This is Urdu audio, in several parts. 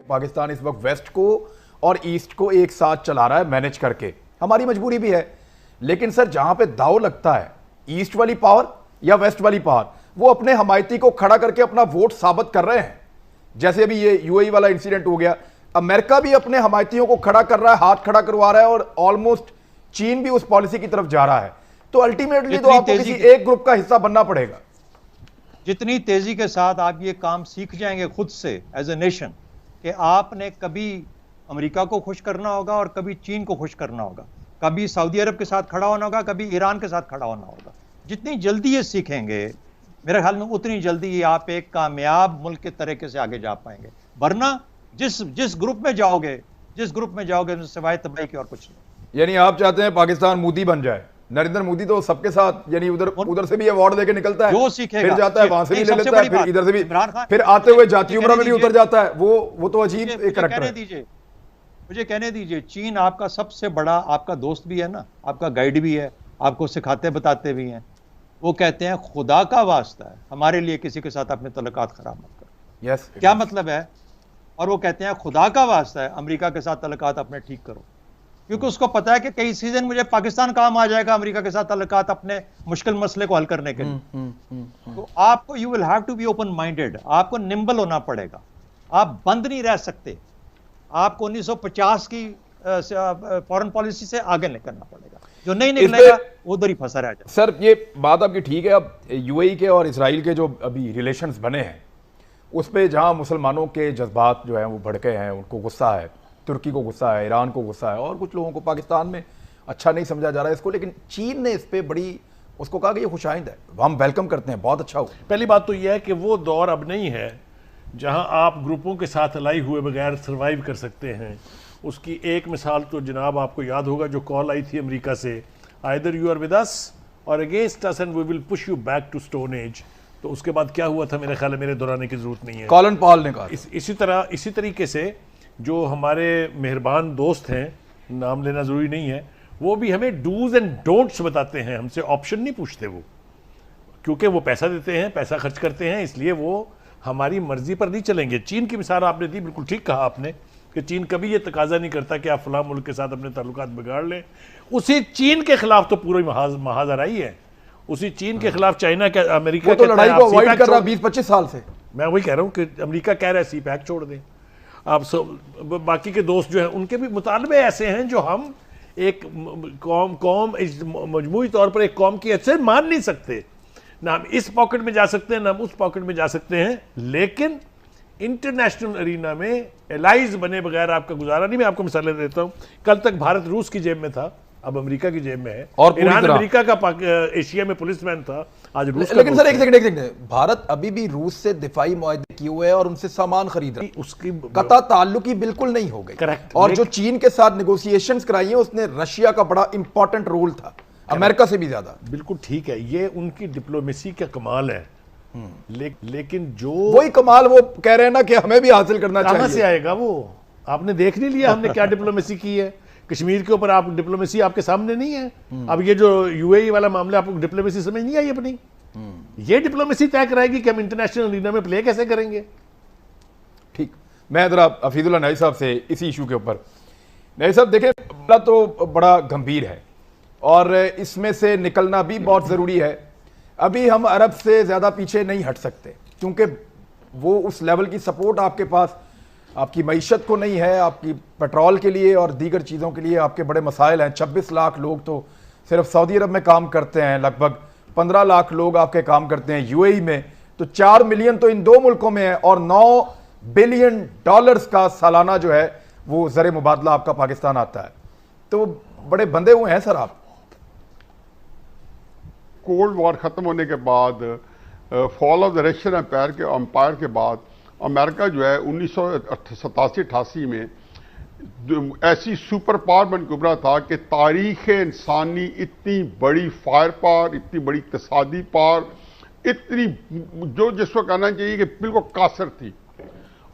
پاکستان اس وقت ویسٹ کو اور ایسٹ کو ایک ساتھ چلا رہا ہے مینج کر کے, ہماری مجبوری بھی ہے. لیکن سر جہاں پہ داؤ لگتا ہے ایسٹ والی پاور یا ویسٹ والی پاور, وہ اپنے حمایتی کو کھڑا کر کے اپنا ووٹ ثابت کر رہے ہیں. جیسے ابھی یہ یو اے ای والا انسیڈنٹ ہو گیا, امریکہ بھی اپنے حمایتیوں کو کھڑا کر رہا ہے, ہاتھ کھڑا کروا رہا ہے, اور آلموسٹ چین بھی اس پالیسی کی طرف جا رہا ہے. تو الٹیمیٹلی تو آپ کو کسی ایک گروپ کا حصہ بننا پڑے گا. جتنی تیزی کے ساتھ آپ یہ کام سیکھ جائیں گے خود سے ایز اے نیشن, کہ آپ نے کبھی امریکہ کو خوش کرنا ہوگا اور کبھی چین کو خوش کرنا ہوگا, کبھی سعودی عرب کے ساتھ کھڑا ہونا ہوگا, کبھی ایران کے ساتھ کھڑا ہونا ہوگا. جتنی جلدی یہ سیکھیں گے میرے خیال میں اتنی جلدی آپ ایک کامیاب ملک کے طریقے سے آگے جا پائیں گے. ورنہ جس گروپ میں جاؤ گے سوائے تباہی کی اور کچھ نہیں. یعنی آپ چاہتے ہیں پاکستان مودی بن جائے؟ نریندر مودی تو سب کے ساتھ, یعنی ادھر سے بھی ایوارڈ دے کے نکلتا ہے, جو سیکھے گا پھر جاتا ہے وہاں سے بھی لے لیتا ہے, پھر ادھر سے بھی, پھر آتے ہوئے جاتی عمرہ میں بھی اتر جاتا ہے. وہ تو عجیب ایک کریکٹر ہے. مجھے کہنے دیجئے, چین آپ کا سب سے بڑا آپ کا دوست بھی ہے نا, آپ کا گائیڈ بھی ہے, آپ کو سکھاتے بتاتے بھی ہیں. وہ کہتے ہیں خدا کا واسطہ ہے ہمارے لیے کسی کے ساتھ اپنے تعلقات خراب مت کرو. کیا مطلب ہے؟ اور وہ کہتے ہیں خدا کا واسطہ ہے امریکہ کے ساتھ تعلقات اپنے ٹھیک کرو, کیونکہ اس کو پتا ہے کہ کئی سیزن مجھے پاکستان کام آ جائے گا امریکہ کے ساتھ تعلقات اپنے مشکل مسئلے کو حل کرنے کے لیے. تو آپ کو you will have to be open minded, آپ کو نمبل ہونا پڑے گا, آپ بند نہیں رہ سکتے. آپ کو 1950 کی فورن پالیسی سے آگے نکلنا پڑے گا, جو نہیں نکلے گا وہ ادھر ہی پھنسا رہ جائے. سر یہ بات آپ کی ٹھیک ہے. اب یو اے ای کے اور اسرائیل کے جو ابھی ریلیشنز بنے ہیں اس پہ جہاں مسلمانوں کے جذبات جو ہیں وہ بھڑکے ہیں, ان کو غصہ ہے, ترکی کو غصہ ہے, ایران کو غصہ ہے, اور کچھ لوگوں کو پاکستان میں اچھا نہیں سمجھا جا رہا ہے اس کو, لیکن چین نے اس پہ بڑی اس کو کہا کہ یہ خوش آئند ہے, ہم ویلکم کرتے ہیں, بہت اچھا ہو. پہلی بات تو یہ ہے کہ وہ دور اب نہیں ہے جہاں آپ گروپوں کے ساتھ الائی ہوئے بغیر سروائیو کر سکتے ہیں. اس کی ایک مثال تو جناب آپ کو یاد ہوگا جو کال آئی تھی امریکہ سے, either you are with us or against us and we will push you back to stone age. تو اس کے بعد کیا ہوا تھا میرے خیال ہے میرے دہرانے کی ضرورت نہیں ہے. کالن پال نے کہا اسی طریقے سے جو ہمارے مہربان دوست ہیں, نام لینا ضروری نہیں ہے, وہ بھی ہمیں ڈوز اینڈ ڈونٹس بتاتے ہیں, ہم سے آپشن نہیں پوچھتے وہ, کیونکہ وہ پیسہ دیتے ہیں, پیسہ خرچ کرتے ہیں, اس لیے وہ ہماری مرضی پر نہیں چلیں گے. چین کی مثال آپ نے دی, بالکل ٹھیک کہا آپ نے کہ چین کبھی یہ تقاضا نہیں کرتا کہ آپ فلاں ملک کے ساتھ اپنے تعلقات بگاڑ لیں. اسی چین کے خلاف تو پوری محاذ آرائی ہے, اسی چین کے خلاف چائنا کا امریکہ تو لڑائی کو اوائڈ کر رہا 20-25 سال سے. میں وہی کہہ رہا ہوں کہ امریکہ کہہ رہا ہے سی پیک چھوڑ دیں. آپ باقی کے دوست جو ہیں ان کے بھی مطالبے ایسے ہیں جو ہم ایک قوم مجموعی طور پر ایک قوم کی حیثیت مان نہیں سکتے. نہ ہم اس پاکٹ میں جا سکتے ہیں نہ ہم اس پاکٹ میں جا سکتے ہیں, لیکن انٹرنیشنل ارینا میں الائز بنے بغیر آپ کا گزارا نہیں. میں آپ کو مثالیں دیتا ہوں. کل تک بھارت روس کی جیب میں تھا, اب امریکہ کی جیب میں ہے, اور ایران امریکہ کا ایشیا میں پولیس مین تھا, آج روس کا. لیکن سر ایک سیکنڈ, بھارت ابھی بھی روس سے دفاعی معاہدے کیے ہوئے اور ان سے سامان خرید رہا ہے, اس کی قطع تعلق ہی بالکل نہیں ہو گئی. کریکٹ. اور جو چین کے ساتھ نیگوسیشنز کرائی ہیں اس نے رشیا کا بڑا امپورٹنٹ رول تھا, امریکہ سے بھی زیادہ. بالکل ٹھیک ہے, یہ ان کی ڈپلومیسی کا کمال ہے, لیکن جو وہی کمال وہ کہہ رہے ہیں نا کہ ہمیں بھی حاصل کرنا چاہیے. کہاں سے آئے گا وہ؟ آپ نے دیکھ نہیں لیا ہم نے کیا ڈپلومیسی کی ہے کشمیر کے اوپر؟ آپ ڈپلومیسی آپ کے سامنے نہیں ہے. اب یہ جو یو اے ای والا معاملہ آپ کو ڈپلومیسی سمجھ نہیں آئی اپنی؟ یہ ڈپلومیسی طے کرائے گی کہ ہم انٹرنیشنل ارینا میں پلے کیسے کریں گے. ٹھیک, میں ذرا حفیظ اللہ نائی صاحب سے اسی ایشو کے اوپر. نائی صاحب دیکھیں, معاملہ تو بڑا گمبھیر ہے اور اس میں سے نکلنا بھی بہت ضروری ہے. ابھی ہم عرب سے زیادہ پیچھے نہیں ہٹ سکتے کیونکہ وہ اس لیول کی سپورٹ آپ کے پاس آپ کی معیشت کو نہیں ہے, آپ کی پیٹرول کے لیے اور دیگر چیزوں کے لیے آپ کے بڑے مسائل ہیں. 26 لاکھ لوگ تو صرف سعودی عرب میں کام کرتے ہیں, لگ بھگ 15 لاکھ لوگ آپ کے کام کرتے ہیں یو اے ای میں, تو 4 ملین تو ان دو ملکوں میں ہے, اور $9 بلین کا سالانہ جو ہے وہ زر مبادلہ آپ کا پاکستان آتا ہے. تو بڑے بندے ہوئے ہیں سر آپ. کولڈ وار ختم ہونے کے بعد, فال آف دا رشین امپائر کے بعد, امریکہ جو ہے 1987-88 میں ایسی سپر پاور بن کے ابھرا تھا کہ تاریخ انسانی اتنی بڑی فائر پاور, اتنی بڑی اقتصادی پاور, اتنی جو جس کو کہنا چاہیے کہ بالکل کاثر تھی.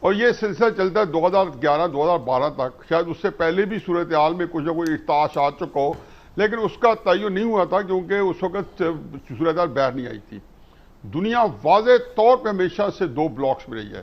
اور یہ سلسلہ چلتا ہے 2011-2012 تک. شاید اس سے پہلے بھی صورتحال میں کچھ نہ کچھ ارتعاش آ چکا ہو, لیکن اس کا تعین نہیں ہوا تھا کیونکہ اس وقت صورتحال باہر نہیں آئی تھی. دنیا واضح طور پہ ہمیشہ سے دو بلاکس میں رہی ہے.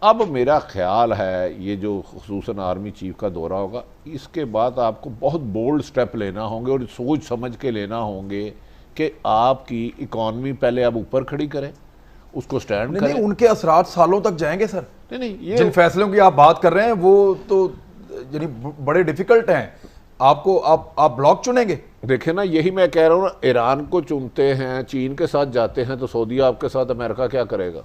اب میرا خیال ہے یہ جو خصوصاً آرمی چیف کا دورہ ہوگا، اس کے بعد آپ کو بہت بولڈ سٹیپ لینا ہوں گے اور سوچ سمجھ کے لینا ہوں گے کہ آپ کی اکانومی پہلے آپ اوپر کھڑی کریں، اس کو سٹینڈ کریں۔ نہیں، ان کے اثرات سالوں تک جائیں گے سر۔ نہیں یہ جن فیصلوں کی آپ بات کر رہے ہیں وہ تو یعنی بڑے ڈیفیکلٹ ہیں، آپ کو آپ بلاک چنیں گے؟ دیکھیں نا، یہی میں کہہ رہا ہوں نا، ایران کو چنتے ہیں، چین کے ساتھ جاتے ہیں، تو سعودیہ آپ کے ساتھ امریکہ کیا کرے گا؟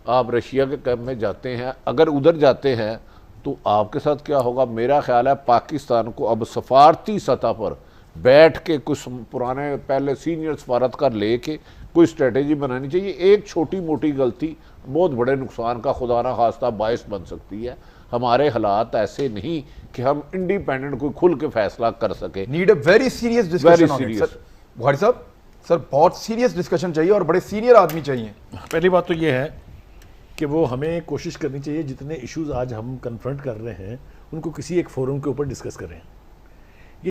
آپ رشیا کے کیمپ میں جاتے ہیں، اگر ادھر جاتے ہیں تو آپ کے ساتھ کیا ہوگا؟ میرا خیال ہے پاکستان کو اب سفارتی سطح پر بیٹھ کے کچھ پرانے پہلے سینئر سفارتکار لے کے کوئی اسٹریٹجی بنانی چاہیے۔ ایک چھوٹی موٹی غلطی بہت بڑے نقصان کا خدا نہ خواستہ باعث بن سکتی ہے۔ ہمارے حالات ایسے نہیں کہ ہم انڈیپینڈنٹ کوئی کھل کے فیصلہ کر سکے۔ Need a very serious discussion on it sir. Bukhari صاحب، سر بہت سیریس ڈسکشن چاہیے اور بڑے سینئر آدمی چاہیے۔ پہلی بات تو یہ ہے کہ وہ ہمیں کوشش کرنی چاہیے جتنے ایشوز آج ہم کنفرنٹ کر رہے ہیں ان کو کسی ایک فورم کے اوپر ڈسکس کریں۔